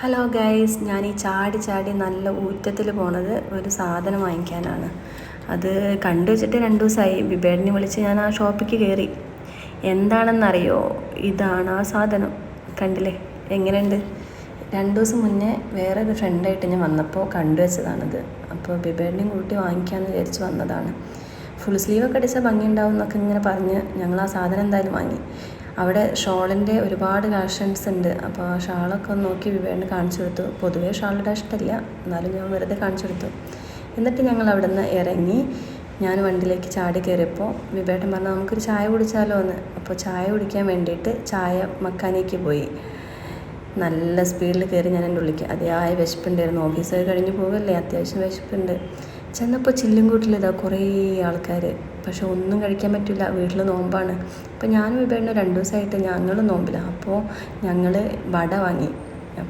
Hello guys, ഞാൻ ഈ ചാടി ചാടി നല്ല ഊറ്റത്തിൽ പോണത് ഒരു സാധനം വാങ്ങിക്കാനാണ്. അത് കണ്ടു വെച്ചിട്ട് 2 ദിവസമായി. ബിബേടിനെ വിളിച്ച് ഞാൻ ആ ഷോപ്പിലേക്ക് കയറി. എന്താണെന്നറിയോ? ഇതാണ് ആ സാധനം. കണ്ടില്ലേ എങ്ങനെയുണ്ട്? 2 ദിവസം മുന്നേ വേറെ ഒരു ഫ്രണ്ടായിട്ട് ഞാൻ വന്നപ്പോൾ കണ്ടുവച്ചതാണിത്. അപ്പോൾ ബിബേടിനെയും കൂട്ടി വാങ്ങിക്കാമെന്ന് വിചാരിച്ച് വന്നതാണ്. ഫുൾ സ്ലീവൊക്കെ അടിച്ചാൽ ഭംഗിയുണ്ടാവും എന്നൊക്കെ ഇങ്ങനെ പറഞ്ഞ് ഞങ്ങൾ ആ സാധനം എന്തായാലും വാങ്ങി. അവിടെ ഷോളിൻ്റെ ഒരുപാട് കളക്ഷൻസ് ഉണ്ട്. അപ്പോൾ ആ ഷാളൊക്കെ ഒന്ന് നോക്കി വിവേടിന് കാണിച്ചു കൊടുത്തു. പൊതുവേ ഷാളിടാൻ ഇഷ്ടമില്ല, എന്നാലും ഞാൻ വെറുതെ കാണിച്ചു കൊടുത്തു. എന്നിട്ട് ഞങ്ങൾ അവിടെ നിന്ന് ഇറങ്ങി. ഞാൻ വണ്ടിയിലേക്ക് ചാടി കയറിയപ്പോൾ വിവേട്ടൻ പറഞ്ഞു നമുക്കൊരു ചായ കുടിച്ചാലോ എന്ന്. അപ്പോൾ ചായ കുടിക്കാൻ വേണ്ടിയിട്ട് ചായ മക്കാനിക്ക് പോയി. നല്ല സ്പീഡിൽ കയറി ഞാൻ എൻ്റെ ഉള്ളിലേക്ക്. അതിയായ വിശപ്പുണ്ടായിരുന്നു. ഓഫീസൊക്കെ കഴിഞ്ഞ് പോകല്ലേ, അത്യാവശ്യം വിശപ്പുണ്ട്. ചെന്നപ്പോൾ ചില്ലുംകൂട്ടിലിതാ കുറേ ആൾക്കാർ. പക്ഷെ ഒന്നും കഴിക്കാൻ പറ്റില്ല, വീട്ടിൽ നോമ്പാണ്. അപ്പോൾ ഞാനും വിവേടിന് 2 ദിവസമായിട്ട് ഞങ്ങൾ നോമ്പില്ല. അപ്പോൾ ഞങ്ങൾ വട വാങ്ങി.